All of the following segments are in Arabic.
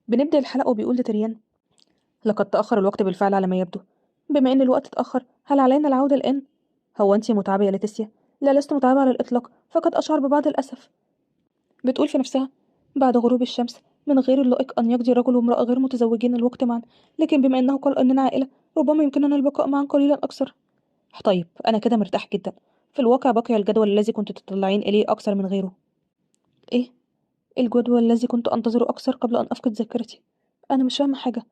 بنبدأ الحلقة وبيقول لتريان: لقد تأخر الوقت بالفعل على ما يبدو. بما أن الوقت اتأخر، هل علينا العودة الآن؟ هو أنت متعبة يا ليتيسيا؟ لا، لست متعبة على الإطلاق، فقد أشعر ببعض الأسف. بتقول في نفسها: بعد غروب الشمس من غير اللائق أن يقضي رجل وامرأة غير متزوجين الوقت معا، لكن بما أنه قال أننا عائلة، ربما يمكننا البقاء معا قليلا أكثر. طيب، أنا كده مرتاح جدا. في الواقع بقي الجدول الذي كنت تطلعين إليه أكثر من غيره. إيه؟ الجدول الذي كنت أنتظره أكثر قبل أن أفقد ذاكرتي؟ أنا مش فاهمة حاجة.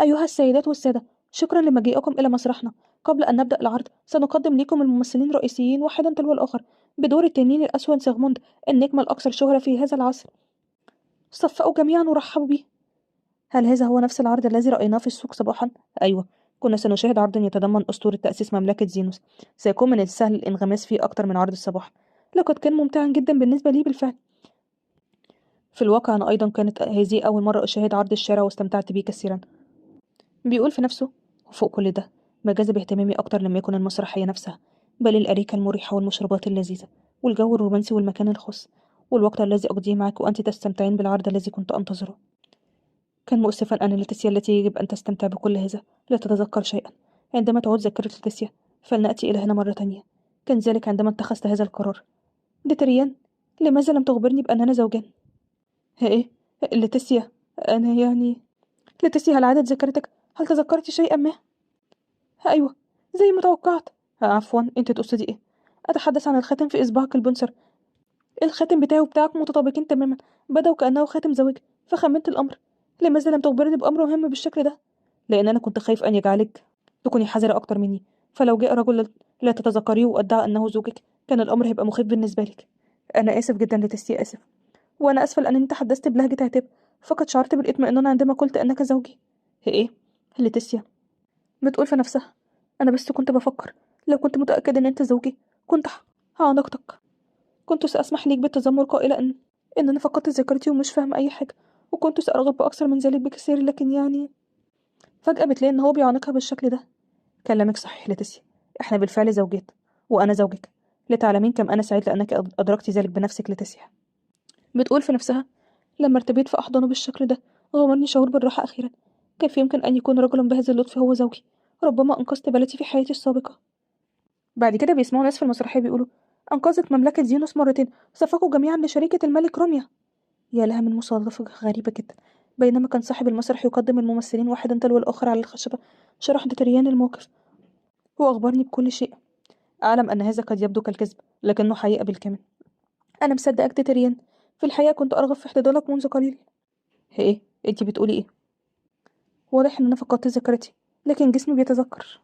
أيها السيدات والسادة، شكرا لمجيئكم إلى مسرحنا. قبل أن نبدأ العرض، سنقدم لكم الممثلين الرئيسيين واحدا تلو الآخر، بدور التنين الأسود سيغموند، النجم الأكثر شهرة في هذا العصر. صفقوا جميعا ورحبوا بي. هل هذا هو نفس العرض الذي رأيناه في السوق صباحا؟ أيوة، كنا سنشاهد عرضا يتضمن أسطورة تأسيس مملكة زينوس. سيكون من السهل الانغماس فيه أكثر من عرض الصباح. لقد كان ممتعا جدا بالنسبة لي بالفعل. في الواقع أنا أيضا كانت هذه أول مرة أشاهد عرض الشارع واستمتعت به كثيرا. بيقول في نفسه: وفوق كل ده، ما جذب اهتمامي أكتر لم يكن المسرحية نفسها، بل الأريكة المريحة والمشروبات اللذيذة والجو الرومانسي والمكان الخاص والوقت الذي أقضيه معك وأنت تستمتعين بالعرض الذي كنت أنتظره. كان مؤسفا أن ليتيسيا التي يجب أن تستمتع بكل هذا لا تتذكر شيئا. عندما تعود ذاكرة ليتيسيا، فلنأتي إلى هنا مرة تانية. كان ذلك عندما اتخذت هذا القرار. ديتريان، لماذا لم تخبرني بأننا زوجان؟ إيه؟ ليتيسيا، أنا يعني... ليتيسيا، هل عادت ذاكرتك؟ هل تذكرت شيئا ما؟ أيوة، زي ما توقعت. عفوا، أنت تقصدي إيه؟ أتحدث عن الخاتم في إصبعك البنصر. الخاتم بتاعي وبتاعك متطابقين تماما، بدا وكأنه خاتم زواج. فخمنت الأمر. لماذا لم تخبرني بأمر مهم بالشكل ده؟ لأن أنا كنت خايف أن يجعلك تكوني حذرة أكتر مني. فلو جاء رجل لا تتذكريه وادعى أنه زوجك، كان الأمر هيبقى مخيف بالنسبة لك. أنا آسف جدا لتسي، آسف. وأنا آسفة لأنني تحدثت بلهجة عتاب. فقد شعرت بالإطمئنان عندما قلت أنك زوجي. إيه؟ ليتيسيا بتقول في نفسها: أنا بس كنت بفكر، لو كنت متأكد إن أنت زوجي، كنت هعانقتك. كنت سأسمح ليك بالتذمر قائلة إن أنا فقدت ذاكرتي ومش فاهمة أي حاجة، وكنت سأرغب بأكثر من ذلك بكثير، لكن يعني... فجأة بتلاقي إن هو بيعانقها بالشكل ده. كلامك صحيح لتسي، إحنا بالفعل زوجات، وأنا زوجك. لتعلمين كم أنا سعيد لأنك أدركت ذلك بنفسك لتسي. بتقول في نفسها: لما ارتبيت في أحضانه بالشكل ده، غمرني شعور بالراحة أخيرا. كيف يمكن أن يكون رجل بهذا اللطف هو زوجي؟ ربما أنقذت بلدي في حياتي السابقة. بعد كده بيسمعوا ناس في المسرحية بيقولوا: أنقذت مملكة زينوس مرتين، صفقوا جميعا لشريكة الملك روميا. يا لها من مصادفة غريبة جدا. بينما كان صاحب المسرح يقدم الممثلين واحدا تلو الآخر على الخشبة، شرح دتريان الموقف وأخبرني بكل شيء. أعلم أن هذا قد يبدو كالكذب، لكنه حقيقة بالكامل. أنا مصدقك دتريان. في الحقيقة كنت أرغب في احتضانك منذ قليل. إيه؟ أنتي بتقولي إيه؟ واضح إن أنا فقدت ذاكرتي، لكن جسمي بيتذكر.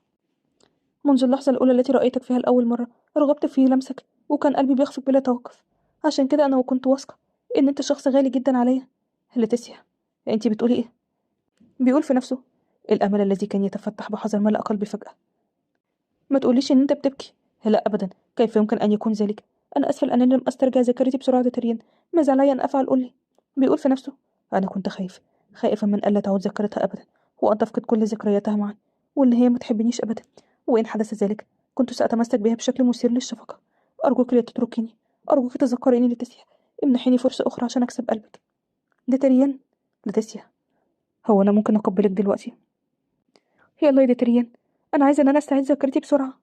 منذ اللحظة الأولى التي رأيتك فيها لأول مرة، رغبت في لمسك، وكان قلبي بيخفق بلا توقف. عشان كده أنا كنت واثقة إن أنت شخص غالي جدا عليا. ليتيسيا، أنتي بتقولي إيه؟ بيقول في نفسه: الأمل الذي كان يتفتح بحذر ملأ قلبي فجأة. ما تقوليش إن أنت بتبكي. لا أبدا، كيف يمكن أن يكون ذلك؟ أنا أسفل أنني لم أسترجع ذاكرتي بسرعة تريان. ماذا علي أن أفعل؟ قولي. بيقول في نفسه: أنا كنت خايف، خائفا من ألا تعود ذاكرتها أبدا، وأن تفقد كل ذكرياتها معا، وإن هي ما تحبنيش أبدا. وإن حدث ذلك، كنت سأتمسك بها بشكل مثير للشفقة. أرجوك لا تتركيني، أرجوك تذكريني لتسيا. امنحيني فرصة أخرى عشان أكسب قلبك. ديتريان، لتسيا، هو أنا ممكن أقبلك دلوقتي؟ يلا يا ديتريان، أنا عايزة إن أنا أستعيد ذاكرتي بسرعة.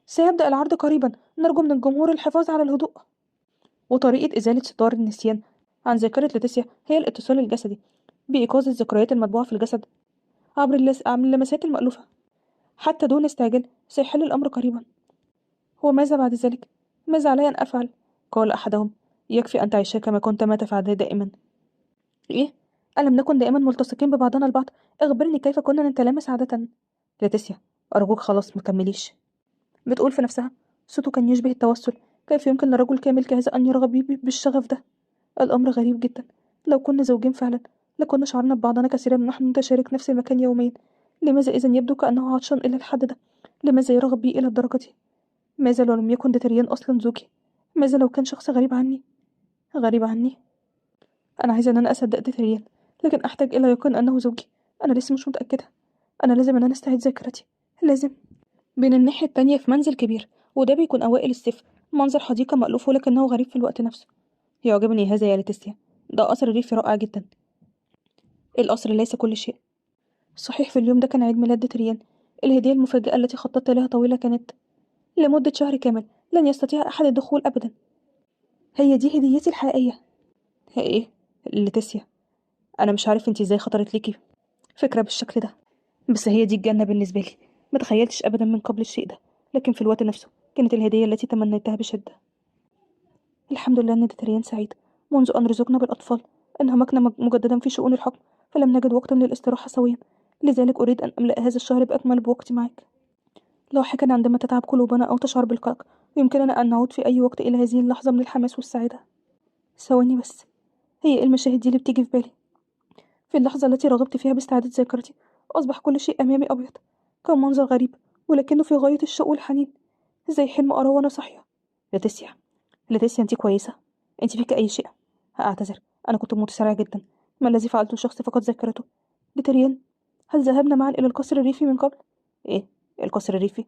سيبدأ العرض قريبا، نرجو من الجمهور الحفاظ على الهدوء. وطريقة إزالة ستار النسيان عن ذاكرة ليتيسيا هي الاتصال الجسدي، بإيقاظ الذكريات المطبوعة في الجسد عبر اللمسات المألوفة. حتى دون استعجال سيحل الأمر قريبا. وماذا بعد ذلك؟ ماذا علي أن أفعل؟ قال أحدهم: يكفي أن تعيشا كما كنت ما تفعلان دائما. إيه؟ ألم نكن دائما ملتصقين ببعضنا البعض؟ أخبرني كيف كنا نتلامس عادة. ليتيسيا، أرجوك خلاص مكمليش. بتقول في نفسها: صوته كان يشبه التوسل. كيف يمكن لرجل كامل كهذا أن يرغب بي بالشغف ده؟ الأمر غريب جدا. لو كنا زوجين فعلا، لكنا شعرنا ببعضنا كثيرا ونحن نتشارك نفس المكان يوميا. لماذا إذا يبدو كأنه عطشان إلى الحد ده؟ لماذا يرغب بي إلى الدرجة دي؟ ماذا لو لم يكن ديتريان أصلا زوجي؟ ماذا لو كان شخص غريب عني؟ غريب عني. أنا عايزة إن أنا أصدق ديتريان، لكن أحتاج إلى يقين أنه زوجي. أنا لسه مش متأكدة. أنا لازم إن أنا أستعيد ذاكرتي، لازم. من الناحية التانية في منزل كبير، وده بيكون أوائل الصيف، منظر حديقة مألوف ولكنه غريب في الوقت نفسه. يعجبني هذا يا ليتيسيا، ده قصر ريفي رائع جدا. القصر ليس كل شيء. صحيح في اليوم ده كان عيد ميلاد تريان. الهدية المفاجئة التي خططت لها طويلة كانت لمدة شهر كامل لن يستطيع أحد الدخول أبدا. هي دي هديتي الحقيقية. هي إيه؟ ليتيسيا، أنا مش عارف انتي ازاي خطرت ليكي فكرة بالشكل ده، بس هي دي الجنة بالنسبة لي. ما تخيلتش أبدا من قبل الشيء ده، لكن في الوقت نفسه كانت الهدية التي تمنيتها بشدة. الحمد لله أن تريان سعيد. منذ أن رزقنا بالأطفال انهمكنا مجددا في شؤون الحكم، فلم نجد وقتا للاستراحة سويا. لذلك أريد أن أملأ هذا الشهر بأكمل بوقتي معك. لاحقا عندما تتعب قلوبنا أو تشعر بالقلق، يمكننا أن نعود في أي وقت إلى هذه اللحظة من الحماس والسعادة. ثواني بس، هي إيه المشاهد دي اللي بتيجي في بالي؟ في اللحظة التي رغبت فيها باستعادة ذاكرتي، أصبح كل شيء أمامي أبيض. كان منظر غريب، ولكنه في غاية الشوق والحنين، زي حلم أراه وأنا صاحية. لاتيسيا، لاتيسيا، أنت كويسة؟ أنت فيك أي شيء؟ أعتذر، أنا كنت متسرع جدا. ما الذي فعلته شخص فقد ذاكرته؟ لتريان، هل ذهبنا معا إلى القصر الريفي من قبل؟ إيه؟ القصر الريفي؟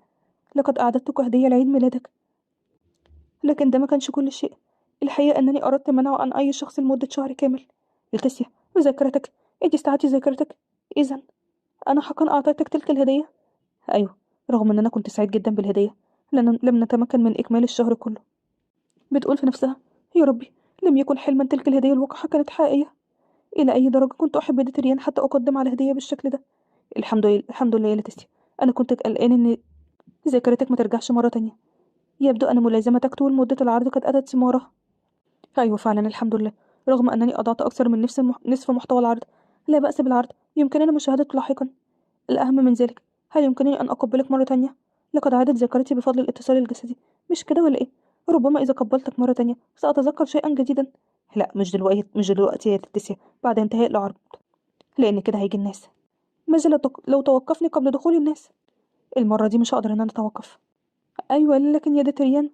لقد أعددتك هدية لعيد ميلادك. لكن ده ما كانش كل شيء. الحقيقة أنني أردت منعه عن أي شخص لمدة شهر كامل. لتسيا، ذاكرتك، أنت استعدتي ذاكرتك؟ إذا أنا حقا أعطيتك تلك الهدية؟ أيوه، رغم أن أنا كنت سعيد جدا بالهدية، لأن لم نتمكن من إكمال الشهر كله. بتقول في نفسها: يا ربي، لم يكن حلما، تلك الهدية الواقعة كانت حقيقية. إلى أي درجة كنت أحب ديتريان حتى أقدم على هدية بالشكل ده؟ الحمد لله، الحمد لله يا لتسيا. أنا كنت قلقان إن ذاكرتك ما ترجعش مرة تانية. يبدو أن ملازمتك طول مدة العرض قد أتت ثمارها. أيوة فعلا، الحمد لله. رغم أنني أضعت أكثر من نصف محتوى العرض، لا بأس بالعرض، يمكننا مشاهدته لاحقا. الأهم من ذلك، هل يمكنني أن أقبلك مرة تانية؟ لقد عادت ذاكرتي بفضل الاتصال الجسدي، مش كده ولا إيه؟ ربما إذا قبلتك مرة تانية سأتذكر شيئا جديدا. لا، مش دلوقتي، مش دلوقتي يا تتسيا، بعد انتهاء العرض، لأن كده هيجي الناس. ماذا لو توقفني قبل دخول الناس؟ المرة دي مش هقدر إن أنا أتوقف. أيوة، لكن يا دتريان،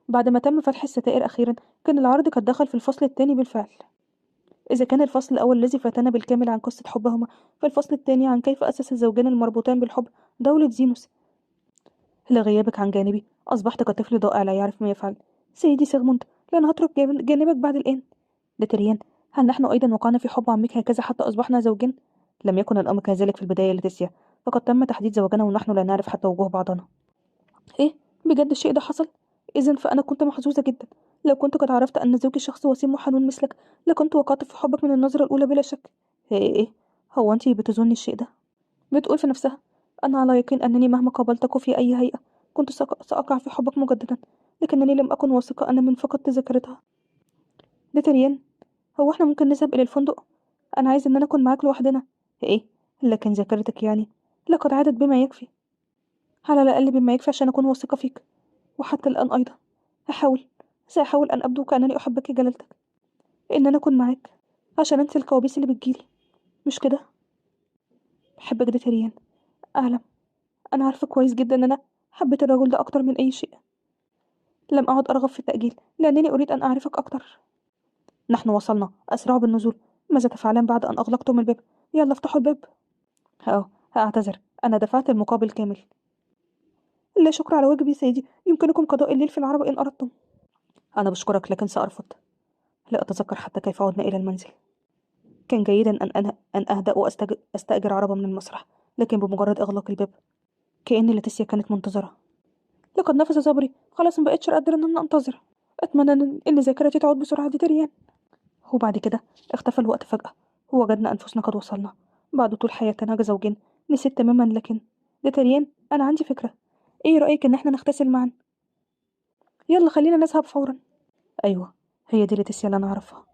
بعد ما تم فتح الستائر أخيرا، كان العرض قد دخل في الفصل الثاني بالفعل. إذا كان الفصل الأول الذي فاتنا بالكامل عن قصة حبهما، فالفصل الثاني عن كيف أسس الزوجان المربوطان بالحب دولة زينوس. لغيابك عن جانبي أصبحت كطفل ضائع لا يعرف ما يفعل. سيدي سيغموند، لن أترك جانبك بعد الآن. لتريان، هل نحن أيضا وقعنا في حب عمك هكذا حتى أصبحنا زوجين؟ لم يكن الأمر كذلك في البداية لتسيا، فقد تم تحديد زواجنا ونحن لا نعرف حتى وجوه بعضنا. إيه؟ بجد الشيء ده حصل؟ إذا فأنا كنت محظوظة جدا. لو كنت قد عرفت أن زوجي شخص وسيم وحنون مثلك، لكنت وقعت في حبك من النظرة الأولى بلا شك. إيه؟ هو أنتي بتظني الشيء ده؟ بتقول في نفسها: أنا على يقين أنني مهما قابلتك في أي هيئة كنت سأقع في حبك مجددا، لكنني لم أكن واثقة أن من فقدت ذاكرتها. ديتريان، هو احنا ممكن نذهب إلى الفندق؟ أنا عايز إن أنا أكون معاك لوحدنا. إيه؟ لكن ذاكرتك يعني لقد عادت بما يكفي. على الأقل بما يكفي عشان أكون واثقة فيك. وحتى الآن أيضا هحاول سأحاول أن أبدو كأنني أحبك جلالتك، إن أنا أكون معاك عشان أنسى الكوابيس اللي بتجيلي، مش كده؟ بحبك ديتريان. أعلم، أنا عارفة كويس جدا إن أنا حبيت الرجل ده أكتر من أي شيء. لم أعد أرغب في التأجيل لأنني أريد أن أعرفك أكتر. نحن وصلنا، أسرعوا بالنزول. ماذا تفعلان بعد أن أغلقتم الباب؟ يلا افتحوا الباب. أعتذر، أنا دفعت المقابل كامل. لا شكر على واجب يا سيدي، يمكنكم قضاء الليل في العربة إن أردتم. أنا بشكرك لكن سأرفض. لا أتذكر حتى كيف عدنا إلى المنزل. كان جيدا أن أهدأ وأستأجر عربة من المسرح، لكن بمجرد إغلاق الباب كأن لاتيسيا كانت منتظرة. لقد نفذ صبري، خلاص مبقتش قادرة إن أنا أنتظر. أتمنى إن ذاكرتي تعود بسرعة دي تريان. وبعد كده اختفى الوقت فجأة، ووجدنا أنفسنا قد وصلنا. بعد طول حياتنا كزوجين نسيت تماما، لكن ده تريان، أنا عندي فكرة. إيه رأيك إن إحنا نغتسل معا؟ يلا خلينا نذهب فورا. أيوة، هي دي لاتيسيا اللي أنا أعرفها.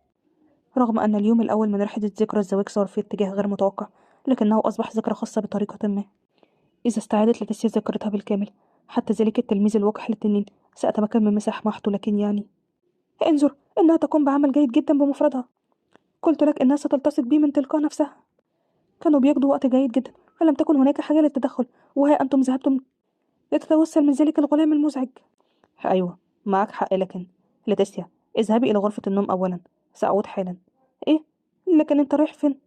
رغم أن اليوم الأول من رحلة ذكرى الزواج صار في اتجاه غير متوقع، لكنه أصبح ذكرى خاصة بطريقة ما. إذا استعادت لاتيسيا ذاكرتها بالكامل، حتى ذلك التلميذ الوقح للتنين، سأتمكن من مساحته. لكن يعني انظر، إنها تقوم بعمل جيد جدا بمفردها. قلت لك إنها ستلتصق بي من تلقاء نفسها. كانوا بيقضوا وقت جيد جدا، فلم تكن هناك حاجة للتدخل، وها أنتم ذهبتم لتتوسل من ذلك الغلام المزعج. أيوة، معك حق، لكن لاتيسيا، اذهبي إلى غرفة النوم أولا، سأعود حالا. إيه؟ لكن أنت رايح فين؟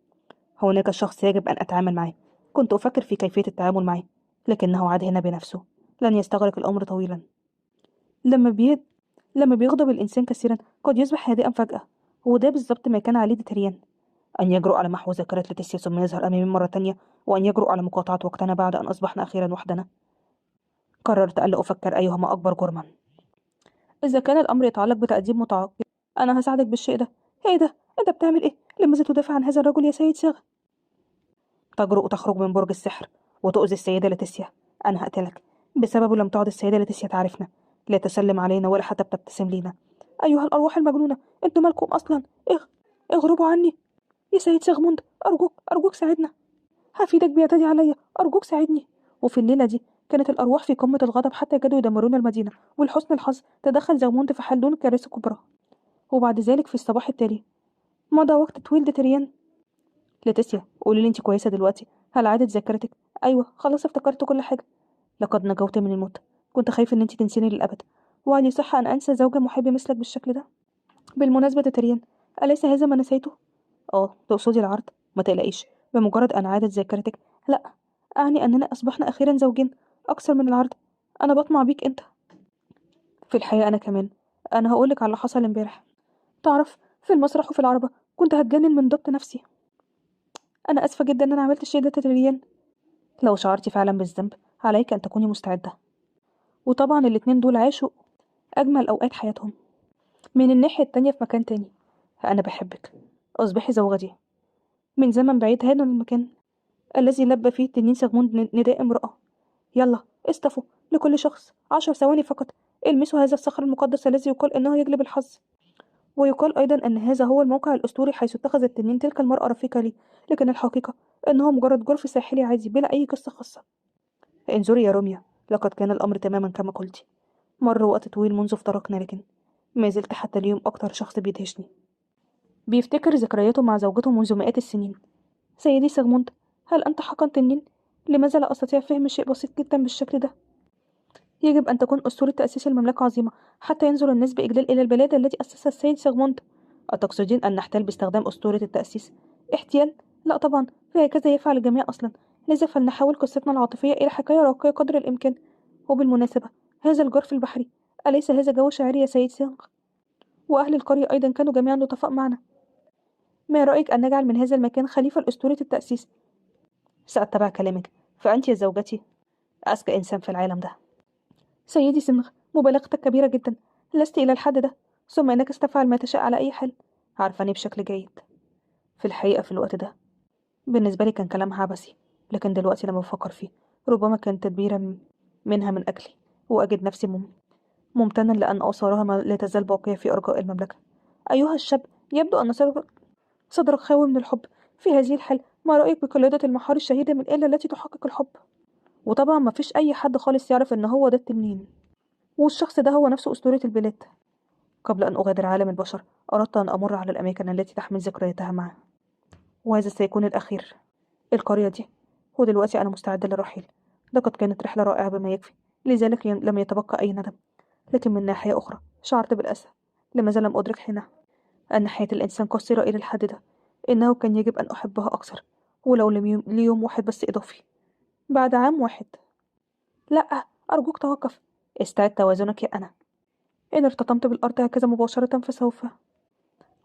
هناك شخص يجب أن أتعامل معه. كنت أفكر في كيفية التعامل معه، لكنه عاد هنا بنفسه. لن يستغرق الأمر طويلا. لما بيد... لما بيغضب الإنسان كثيرا قد يصبح هادئا فجأة، وده بالظبط ما كان عليه ديتريان. أن يجرؤ على محو ذاكرة ليتيسيا ثم يظهر أمامي مرة تانية، وأن يجرؤ على مقاطعة وقتنا بعد أن أصبحنا أخيرا وحدنا. قررت ألا أفكر أيهما أكبر جرما. إذا كان الأمر يتعلق بتأديب متعاقب، أنا هساعدك بالشيء ده. إيه ده؟ أنت بتعمل إيه؟ لماذا تدافع عن هذا الرجل يا سيد ساغ؟ تجرؤ تخرج من برج السحر وتؤذي السيدة ليتيسيا. أنا هقتلك. بسببه لم تعد السيدة ليتيسيا تعرفنا، لا تسلم علينا ولا حتى بتبتسم لينا. أيها الأرواح المجنونة، أنتم مالكم أصلا؟ اغربوا عني. يا سيد سيغموند، أرجوك ساعدنا. هفيدك بيعتدي عليا، أرجوك ساعدني. وفي الليلة دي كانت الأرواح في قمة الغضب حتى كادوا يدمرون المدينة، ولحسن الحظ تدخل زيغموند في حل دون كارثة كبرى. وبعد ذلك في الصباح التالي مضى وقت طويل لتريان. ليتيسيا، قولي لي انت كويسة دلوقتي؟ هل عادت ذاكرتك؟ أيوة، خلاص افتكرت كل حاجة. لقد نجوت من الموت. كنت خايف ان انت تنسيني للأبد. وهل يصح أن أنسى زوجة محب مثلك بالشكل ده؟ بالمناسبة يا تريان، أليس هذا ما نسيته؟ تقصدي العرض؟ ما تقلقيش، بمجرد أن عادت ذاكرتك. لا، أعني أننا أصبحنا أخيرا زوجين. أكثر من العرض، أنا بطمع بيك أنت. في الحقيقة أنا كمان. أنا هقولك على اللي حصل امبارح. تعرف، في المسرح وفي العربة كنت هتجنن من ضبط نفسي. أنا آسفة جدا إن أنا عملت الشيء ده تدريجيا. لو شعرتي فعلا بالذنب عليك أن تكوني مستعدة. وطبعا الاتنين دول عاشوا أجمل أوقات حياتهم. من الناحية التانية في مكان تاني، أنا بحبك. أصبحي زوجتي. من زمن بعيد هذا المكان الذي لبى فيه تنين سيغموند نداء امرأة. يلا اصطفوا، لكل شخص 10 ثواني فقط. المسوا هذا الصخر المقدس الذي يقال إنه يجلب الحظ. ويقال أيضا أن هذا هو الموقع الأسطوري حيث اتخذ التنين تلك المرأة رفيقة لي، لكن الحقيقة أنه مجرد جرف ساحلي عادي بلا أي قصة خاصة. انظري يا روميا، لقد كان الأمر تماما كما قلت. مر وقت طويل منذ افترقنا، لكن ما زلت حتى اليوم أكتر شخص بيدهشني. بيفتكر ذكرياته مع زوجته منذ مئات السنين. سيدي سيغموند، هل أنت حقا تنين؟ لماذا لا أستطيع فهم شيء بسيط جدا بالشكل ده؟ يجب أن تكون أسطورة تأسيس المملكة عظيمة حتى ينظر الناس بإجلال إلى البلاد التي أسسها السيد سيغموند. أتقصدين أن نحتال باستخدام أسطورة التأسيس؟ احتيال؟ لا طبعا، فهكذا يفعل الجميع أصلا. لذا فلنحول قصتنا العاطفية إلى حكاية راقية قدر الإمكان. وبالمناسبة، هذا الجرف البحري، أليس هذا جو شاعري يا سيد سيغ؟ وأهل القرية أيضا كانوا جميعا لطفاء معنا. ما رأيك أن نجعل من هذا المكان خليفة لأسطورة التأسيس؟ سأتبع كلامك، فأنت يا زوجتي أذكى إنسان في العالم ده. سيدي سنغ، مبالغتك كبيرة جدا. لست إلى الحد ده. ثم إنك ستفعل ما تشاء على أي حال. عارفاني بشكل جيد. في الحقيقة في الوقت ده بالنسبة لي كان كلامها عبثي، لكن دلوقتي لما بفكر فيه ربما كانت تدبيرا منها من أجلي. وأجد نفسي ممتنا لأن آثارها ما لا تزال باقية في أرجاء المملكة. أيها الشاب، يبدو أن صدرك خاوي من الحب. في هذه الحال ما رأيك بقلادة المحار الشهيدة من الآلة التي تحقق الحب؟ وطبعا ما فيش أي حد خالص يعرف إن هو ده التنين، والشخص ده هو نفسه أسطورة البلاد. قبل أن أغادر عالم البشر أردت أن أمر على الأماكن التي تحمل ذكرياتها معه، وهذا سيكون الأخير، القرية دي. ودلوقتي أنا مستعدة للرحيل. لقد كانت رحلة رائعة بما يكفي، لذلك لم يتبقى أي ندم. لكن من ناحية أخرى شعرت بالأسى. لماذا لم أدرك حينها أن حياة الإنسان قصيرة إلى الحد ده؟ إنه كان يجب أن أحبها أكثر، ولو ليوم واحد بس إضافي، بعد عام واحد. لأ، أرجوك توقف. استعد توازنك يا أنا. إن ارتطمت بالأرض هكذا مباشرة فسوف.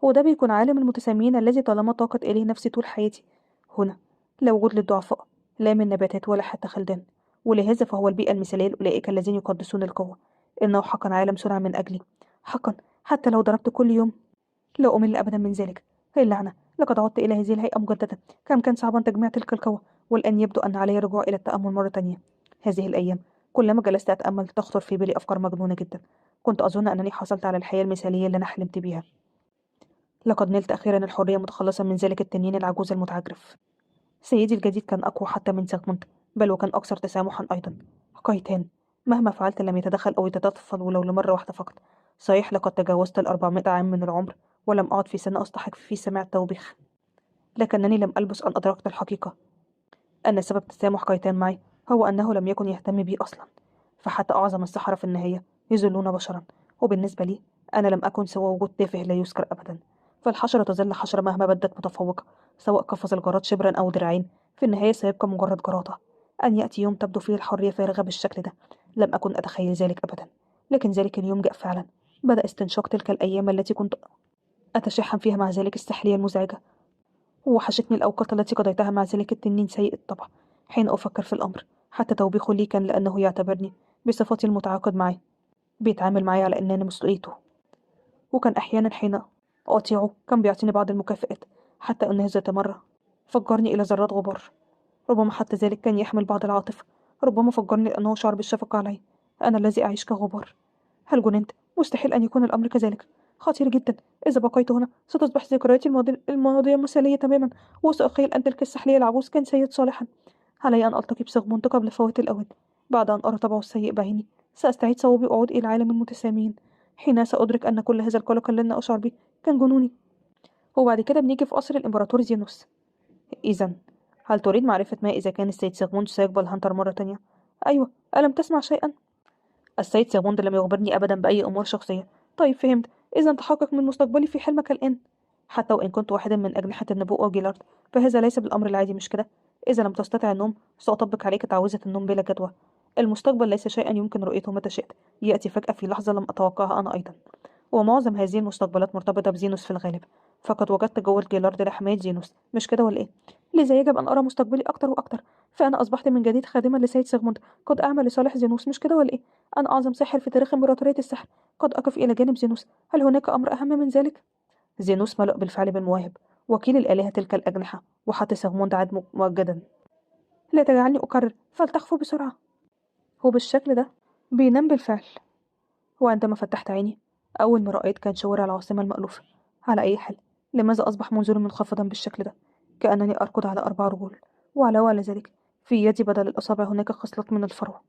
وده بيكون عالم المتسامين الذي طالما طاقت إليه نفسي طول حياتي. هنا لا وجود للضعفاء، لا من نباتات ولا حتى خلدان. ولهذا فهو البيئة المثالية لأولئك الذين يقدسون القوة. إنه حقا عالم صنع من أجلي. حقا، حتى لو ضربت كل يوم لا أمل أبدا من ذلك. هي اللعنة، لقد عدت إلى هذه الهيئة مجددا. كم كان صعبا تجميع تلك القوة، والآن يبدو أن علي الرجوع إلى التأمل مرة تانية. هذه الأيام كلما جلست أتأمل تخطر في بالي أفكار مجنونة جدا. كنت أظن أنني حصلت على الحياة المثالية اللي أنا حلمت بيها. لقد نلت أخيرا الحرية متخلصا من ذلك التنين العجوز المتعجرف. سيدي الجديد كان أقوى حتى من سيغموند، بل وكان أكثر تسامحا أيضا. قايتان، مهما فعلت لم يتدخل أو يتطفل ولو لمرة واحدة فقط. صحيح لقد تجاوزت 400 عام من العمر، ولم أعد في سن أستحق في سماع التوبيخ، لكنني لم ألبث أن أدركت الحقيقة. أن سبب تسامح قايتان معي هو أنه لم يكن يهتم بي أصلا. فحتى أعظم السحرة في النهاية يذلون بشرا، وبالنسبة لي أنا لم أكن سوى وجود تافه لا يذكر أبدا. فالحشرة تظل حشرة مهما بدت متفوقة، سواء قفز الجراد شبرا أو ذراعين، في النهاية سيبقى مجرد جرادة. أن يأتي يوم تبدو فيه الحرية فارغة بالشكل ده، لم أكن أتخيل ذلك أبدا. لكن ذلك اليوم جاء فعلا. بدأ استنشاق تلك الأيام التي كنت أتشحن فيها مع ذلك السحلية المزعجة. ووحشتني الأوقات التي قضيتها مع ذلك التنين سيء الطبع. حين أفكر في الأمر، حتى توبيخه لي كان لأنه يعتبرني بصفتي المتعاقد معي، بيتعامل معي على أنني مسؤوليته. وكان أحيانا حين أطيعه كان بيعطيني بعض المكافئات، حتى أنه ذات مرة فجرني إلى ذرات غبار. ربما حتى ذلك كان يحمل بعض العاطفة. ربما فجرني لأنه شعر بالشفقة علي، أنا الذي أعيش كغبار. هل جننت؟ مستحيل أن يكون الأمر كذلك. خطير جدا. إذا بقيت هنا ستصبح ذكرياتي الماضية مثالية تماما، وسأخيل أن تلك السحلية العجوز كان سيد صالحا. علي أن ألتقي بسيغموند قبل فوات الأوان. بعد أن أرى طبعه السيء بعيني سأستعيد صوابي وأعود إلى عالم المتسامين. حينها سأدرك أن كل هذا القلق الذي أشعر به كان جنوني. وبعد كده بنيجي في قصر الإمبراطور زينوس. إذا هل تريد معرفة ما إذا كان السيد سيغموند سيقبل هانتر مرة تانية؟ أيوة، ألم تسمع شيئا؟ السيد سيغموند لم يخبرني أبدا بأي أمور شخصية. طيب فهمت. إذا تحقق من مستقبلي في حلمك الآن. حتى وإن كنت واحدا من أجنحة النبوءة جيلارد، فهذا ليس بالأمر العادي، مش كده؟ إذا لم تستطع النوم سأطبق عليك تعويذة النوم بلا جدوى. المستقبل ليس شيئا يمكن رؤيته متى شئت، يأتي فجأة في لحظة لم أتوقعها أنا أيضا. ومعظم هذه المستقبلات مرتبطة بزينوس في الغالب. فقد وجدت جوة جيلارد لحماية زينوس، مش كده ولا إيه؟ لذا يجب أن أرى مستقبلي أكتر وأكتر. فأنا أصبحت من جديد خادما لسيد سيغموند، قد أعمل لصالح زينوس، مش كده ولا إيه؟ أنا أعظم ساحر في تاريخ إمبراطورية السحر، قد أقف إلى جانب زينوس. هل هناك أمر أهم من ذلك؟ زينوس ملأ بالفعل بالمواهب، وكيل الآلهة تلك الأجنحة، وحتى سيغموند عاد مؤجدا. لا تجعلني أكرر، فلتخفوا بسرعة. هو بالشكل ده بينام بالفعل. وعندما فتحت عيني أول ما رأيت كان شوارع العاصمة المألوفة. على أي حال، لماذا أصبح منظري منخفضا بالشكل ده؟ كأنني أركض على 4 رجول، وعلى ذلك في يدي بدل الأصابع هناك خصلة من الفروة.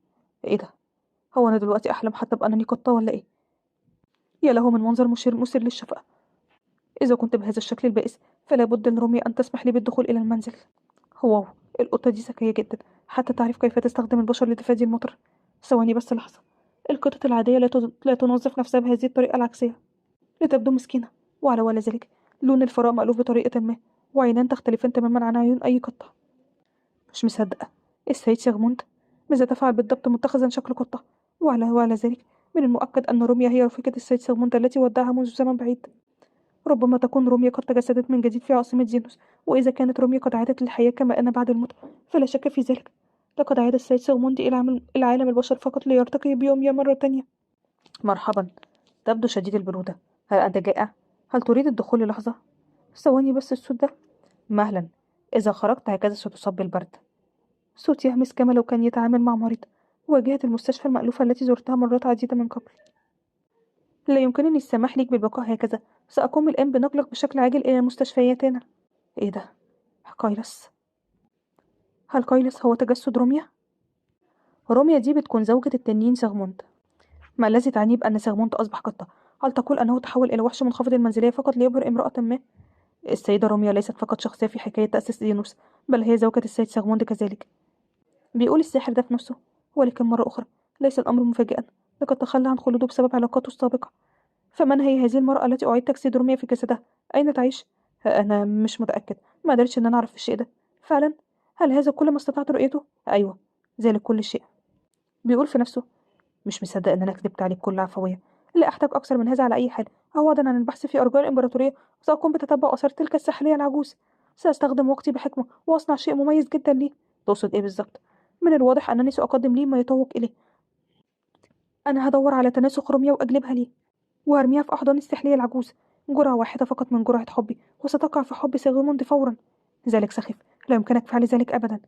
إيه ده؟ هو أنا دلوقتي أحلم حتى بأنني قطة ولا إيه؟ يا له من منظر مثير للشفقة. إذا كنت بهذا الشكل البائس فلا بد لرومي أن تسمح لي بالدخول إلى المنزل. واو، القطة دي ذكية جدا، حتى تعرف كيف تستخدم البشر لتفادي المطر. ثواني بس لحظة. القطط العادية لا تنظف نفسها بهذه الطريقة العكسية، لتبدو مسكينة. وعلى ذلك لون الفراء مألوف بطريقة ما، وعينان تختلفان تماما عن عيون أي قطة. مش مصدقة. السيد شيغموند ماذا تفعل بالضبط متخذا شكل قطة؟ وعلى ذلك من المؤكد أن روميا هي رفيقة السيد شيغموند التي ودعها منذ زمن بعيد. ربما تكون روميا قد تجسدت من جديد في عاصمة زينوس. وإذا كانت روميا قد عادت للحياة كما أن بعد الموت، فلا شك في ذلك. لقد عاد السيد سيغموند إلى عالم البشر فقط ليرتقي بيوميا مرة تانية. مرحبا. تبدو شديد البرودة. هل أنت جائع؟ هل تريد الدخول للحظة؟ ثواني بس، الصوت ده. مهلا. إذا خرجت هكذا ستصاب بالبرد. صوت يهمس كما لو كان يتعامل مع مريض. واجهة المستشفى المألوفة التي زرتها مرات عديدة من قبل. لا يمكنني السماح لك بالبقاء هكذا. سأقوم الآن بنقلك بشكل عاجل إلى مستشفياتنا. إيه ده؟ كايلس. هل كايلس هو تجسد روميا؟ روميا دي بتكون زوجة التنين سيغموند. ما الذي تعنيه بأن سيغموند أصبح قطة؟ هل تقول أنه تحول إلى وحش منخفض المنزلية فقط ليبهر امرأة ما؟ السيدة روميا ليست فقط شخصية في حكاية تأسيس دينوس، بل هي زوجة السيد سيغموند كذلك. بيقول الساحر ده في نفسه. ولكن مرة أخرى ليس الأمر مفاجئا، لقد تخلى عن خلوده بسبب علاقاته السابقة. فمن هي هذه المرأة التي أعيد تجسيد روميا في جسدها؟ أين تعيش؟ أنا مش متأكد، ما قدرتش إن أنا أعرف الشيء ده. فعلا؟ هل هذا كل ما استطعت رؤيته؟ أيوة، ذلك كل شيء. بيقول في نفسه. مش مصدق إن أنا كذبت عليه بكل عفوية. لا أحتاج أكثر من هذا على أي حال. عوضا عن البحث في أرجاء الإمبراطورية، سأقوم بتتبع آثار تلك الساحلية العجوز. سأستخدم وقتي بحكمة وأصنع شيء مميز جدا لي. تقصد إيه بالظبط؟ من الواضح أنني سأقدم لي ما يتوق إليه. أنا هدور على تناسخ روميا وأجلبها لي، وأرميها في أحضان السحلية العجوز. جرعة واحدة فقط من جرعة حبي وستقع في حب سيغموند فورا. ذلك سخيف، لا يمكنك فعل ذلك أبدا.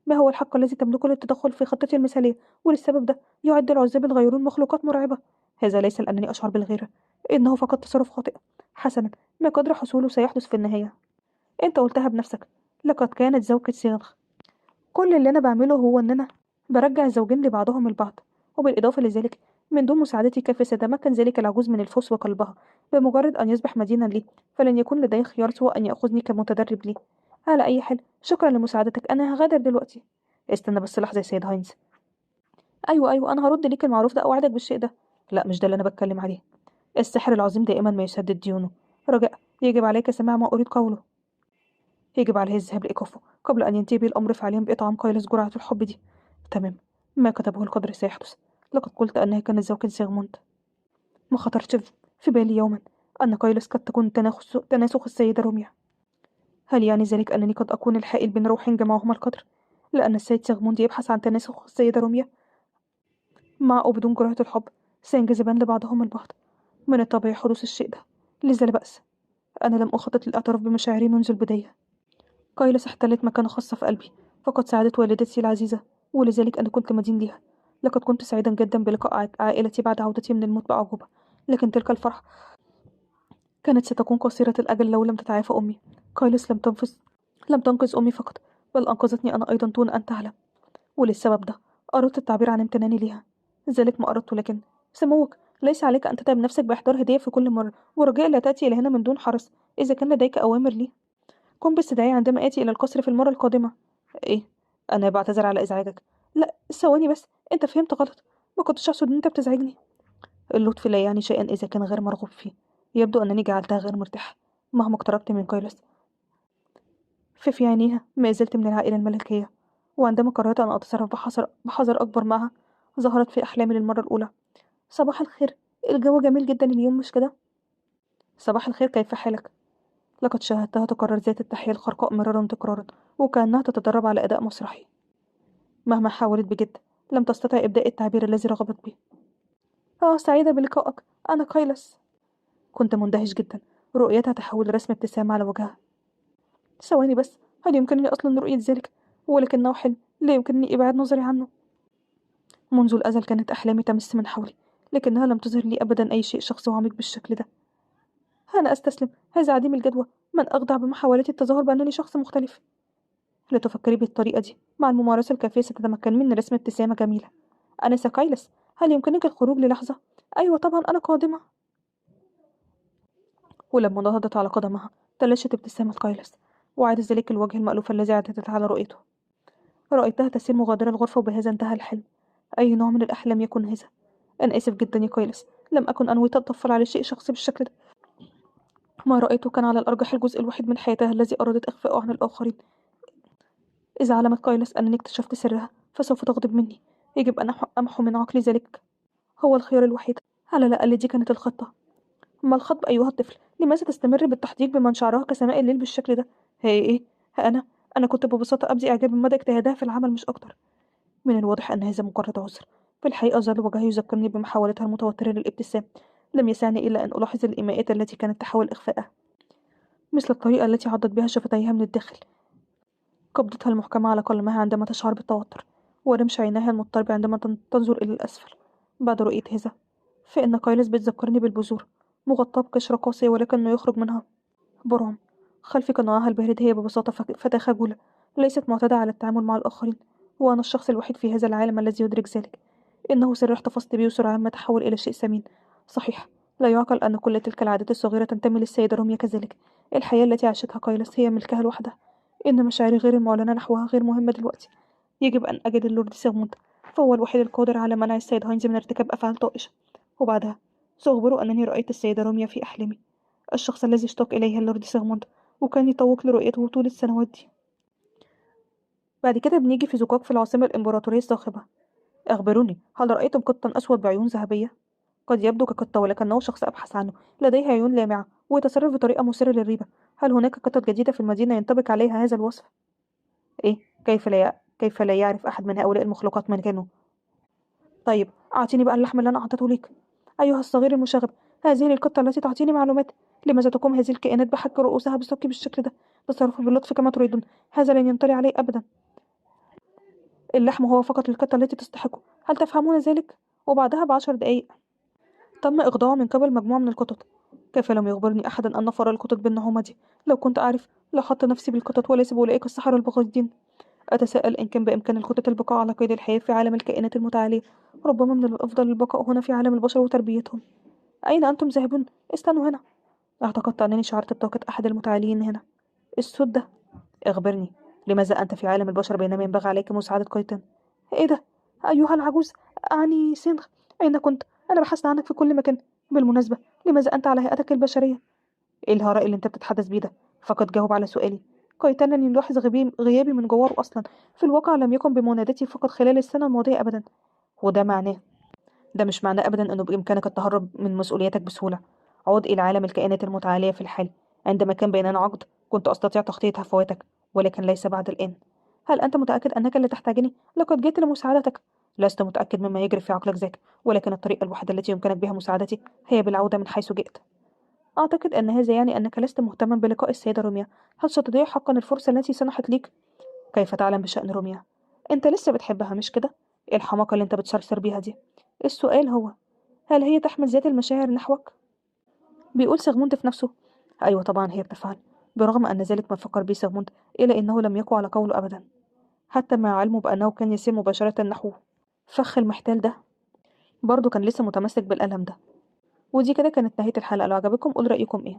ما هو الحق الذي تملكه للتدخل في خطتي المثالية؟ وللسبب ده يعد العزاب الغيرون مخلوقات مرعبة. هذا ليس لأنني أشعر بالغيرة، إنه فقط تصرف خاطئ. حسنا، ما قدر حصوله سيحدث في النهاية. أنت قلتها بنفسك، لقد كانت زوجة صياغ. كل اللي أنا بعمله هو إن أنا برجع الزوجين لبعضهم البعض. وبالإضافة لذلك، من دون مساعدتي كيف سيتمكن ذلك العجوز من الفوز وقلبها؟ بمجرد أن يصبح مدينا لي، فلن يكون لدي خيار سوى أن يأخذني كمتدرب لي. على أي حال، شكرا لمساعدتك، أنا هغادر دلوقتي. استنى بس لحظة يا سيد هاينز. أيوة، أنا هرد ليك المعروف ده، أوعدك بالشيء ده. لا، مش ده اللي أنا بتكلم عليه. السحر العظيم دائما ما يسدد ديونه. رجاء، يجب عليك سماع ما أريد قوله. يجب عليه الذهاب لإيقافه قبل أن ينتهي بي الأمر فعليا بإطعام كايلس جرعة الحب دي. تمام. ما كتبه القدر سيحدث. لقد قلت أنها كانت زوجة سيغموند. ما خطرش في بالي يوما أن كايلس قد تكون تناسخ السيدة روميا. هل يعني ذلك أنني قد أكون الحائل بين روحين جمعهما القدر، لأن السيد سيغموند يبحث عن تناسخ السيدة روميا؟ مع أو بدون جرعة الحب سينجذبان لبعضهما البعض. من الطبيعي حدوث الشيء ده، لذا لا بأس. أنا لم أخطط للاعتراف بمشاعري منذ البداية. كايلس احتلت مكانة خاصة في قلبي، فقد ساعدت والدتي العزيزة، ولذلك أنا كنت مدين لها. لقد كنت سعيدا جدا بلقاء عائلتي بعد عودتي من الموت بأعجوبة، لكن تلك الفرحة كانت ستكون قصيرة الأجل لو لم تتعافى أمي. كايلس لم تنقذ أمي فقط، بل أنقذتني أنا أيضا دون أن تعلم. وللسبب ده أردت التعبير عن امتناني لها. ذلك ما أردت، لكن سموك ليس عليك أن تتعب نفسك بإحضار هدية في كل مرة، ورجاء لا تأتي إلى هنا من دون حرص. إذا كان لديك أوامر لي قم باستدعائي عندما آتي إلى القصر في المرة القادمة. إيه؟ أنا بعتذر على إزعاجك. لا، ثواني بس، أنت فهمت غلط. ما كنتش أقصد إن أنت بتزعجني. اللطف لا يعني شيئا إذا كان غير مرغوب فيه. يبدو أنني جعلتها غير مرتاحة. مهما اقتربت من كايلس، في عينيها ما زلت من العائلة الملكية. وعندما قررت أن أتصرف بحذر أكبر معها، ظهرت في أحلامي للمرة الأولى. صباح الخير، الجو جميل جدا اليوم، مش كده؟ صباح الخير، كيف حالك؟ لقد شاهدتها تكرر ذات التحية الخرقاء مرارا تكرارا، وكأنها تتدرب على أداء مسرحي. مهما حاولت بجد لم تستطع إبداء التعبير الذي رغبت به. سعيدة بلقائك، أنا كايلس. كنت مندهش جدا. رؤيتها تحول رسم ابتسامة على وجهها. ثواني بس، هل يمكنني أصلا رؤية ذلك؟ ولكنه حلم لا يمكنني إبعاد نظري عنه. منذ الأزل كانت أحلامي تمس من حولي، لكنها لم تظهر لي أبدا أي شيء شخصي وعميق بالشكل ده. أنا أستسلم، هذا عديم الجدوى. من أخدع بمحاولة التظاهر بأنني شخص مختلف؟ لا تفكري بالطريقة دي، مع الممارسة الكافية ستتمكن من رسم ابتسامة جميلة. أنسة كايلس، هل يمكنك الخروج للحظة؟ أيوة طبعا، أنا قادمة. ولما نهضت على قدمها تلاشت ابتسامة كايلس، وعاد ذلك الوجه المألوف الذي اعتدت على رؤيته. رأيتها تسير مغادرة الغرفة، وبهذا انتهى الحلم. أي نوع من الأحلام يكون هذا؟ أنا آسف جدا يا كايلس، لم أكن أنوي أتطفل على شيء شخصي بالشكل ده. ما رأيته كان على الأرجح الجزء الوحيد من حياتها الذي أرادت إخفاءه عن الآخرين. إذا علمت كايلس أنني اكتشفت سرها فسوف تغضب مني. يجب أن أمحو من عقلي ذلك. هو الخيار الوحيد. على الأقل دي كانت الخطة. ما الخطب أيها الطفل؟ لماذا تستمر بالتحديق بمن شعرها كسماء الليل بالشكل ده؟ هي إيه؟ ها أنا كنت ببساطة أبدي إعجاب مدى اجتهادها في العمل، مش أكتر. من الواضح أن هذا مجرد عذر. في الحقيقة ظل وجهها يذكرني بمحاولتها المتوترة للابتسام. لم يسعني إلا أن ألاحظ الإيماءات التي كانت تحاول إخفاءها، مثل الطريقة التي عضت بها شفتيها من الداخل، قبضتها المحكمة على قلمها عندما تشعر بالتوتر، ورمش عينيها المضطرب عندما تنظر إلى الأسفل. بعد رؤية هذا فإن كايلس بتذكرني بالبذور، مغطاة بقشرة قاسية ولكنه يخرج منها برعم. خلف قناعها البارد هي ببساطة فتاة خجولة، ليست معتادة على التعامل مع الآخرين. وأنا الشخص الوحيد في هذا العالم الذي يدرك ذلك. إنه سر احتفظت به وسرعان ما تحول إلى شيء ثمين. صحيح، لا يعقل أن كل تلك العادات الصغيرة تنتمي للسيدة روميا كذلك. الحياة التي عاشتها كايلس هي ملكها لوحدها. إن مشاعري غير المعلنة نحوها غير مهمة دلوقتي. يجب أن أجد اللورد سيغموند، فهو الوحيد القادر على منع السيد هاينز من ارتكاب أفعال طائشة. وبعدها سأخبره أنني رأيت السيدة روميا في أحلامي، الشخص الذي اشتاق إليها اللورد سيغموند، وكان يطوق لرؤيته طول السنوات دي. بعد كده بنيجي في زقاق في العاصمة الإمبراطورية الصاخبة. أخبروني، هل رأيتم قطا أسود بعيون ذهبية؟ قد يبدو كقطة، ولكنه شخص أبحث عنه. لديه عيون لامعة ويتصرف بطريقة مثيرة للريبة. هل هناك قطط جديدة في المدينة ينطبق عليها هذا الوصف؟ إيه؟ كيف لا يعرف أحد من هؤلاء المخلوقات من كانوا؟ طيب، أعطيني بقى اللحم اللي أنا أعطيته ليك. أيها الصغير المشاغب، هذه القطة التي تعطيني معلومات. لماذا تقوم هذه الكائنات بحك رؤوسها بسكي بالشكل ده؟ تصرفوا باللطف كما تريدون، هذا لن ينطلي عليه أبدا. اللحم هو فقط القطة التي تستحقه، هل تفهمون ذلك؟ وبعدها ب10 دقائق تم إخضاعه من قبل مجموعة من القطط. كيف لم يخبرني أحدا أن نفر القطط بالنعومة دي؟ لو كنت أعرف لحط نفسي بالقطط وليس بأولئك السحرة البغيضين. أتساءل إن كان بإمكان القطط البقاء على قيد الحياة في عالم الكائنات المتعالية. ربما من الأفضل البقاء هنا في عالم البشر وتربيتهم. أين أنتم ذاهبون؟ استنوا هنا. اعتقدت أنني شعرت بطاقة أحد المتعاليين هنا. الصوت ده. اخبرني، لماذا أنت في عالم البشر بينما ينبغي عليك مساعدة كايتن؟ إيه ده؟ أيها العجوز، أعني سينغ، أين كنت؟ أنا بحثت عنك في كل مكان. بالمناسبة، لماذا أنت على هيئتك البشرية؟ إيه الهراء اللي أنت بتتحدث بيه ده؟ فقد جاوب على سؤالي. كايتن لن يلاحظ غيابي من جواره أصلا. في الواقع لم يكن بمنادتي فقط خلال السنة الماضية أبدا. وده معناه ده مش معناه أبدا أنه بإمكانك التهرب من مسؤوليتك بسهولة. عد إلى عالم الكائنات المتعالية في الحال. عندما كان بيننا عقد كنت أستطيع تغطية هفواتك، ولكن ليس بعد الآن. هل أنت متأكد أنك لا تحتاجني؟ لقد جئت لمساعدتك. لست متأكد مما يجري في عقلك ذاك، ولكن الطريقة الوحيدة التي يمكنك بها مساعدتي هي بالعودة من حيث جئت. أعتقد أن هذا يعني أنك لست مهتما بلقاء السيدة روميا. هل ستضيع حقا الفرصة التي سنحت ليك؟ كيف تعلم بشأن روميا؟ أنت لسه بتحبها مش كده؟ إيه الحماقة اللي أنت بتشرشر بيها دي؟ السؤال هو، هل هي تحمل ذات المشاعر نحوك؟ بيقول سيغموند في نفسه. أيوة طبعا هي بتفعل، برغم أن ذلك ما فكر به سيغموند، إلا إنه لم يقع على قوله أبدا، حتى مع علمه بأنه كان يسير مباشرة نحوه. فخ المحتال ده برضه كان لسه متمسك بالقلم ده. ودي كده كانت نهاية الحلقة. لو عجبكم قولوا رأيكم إيه.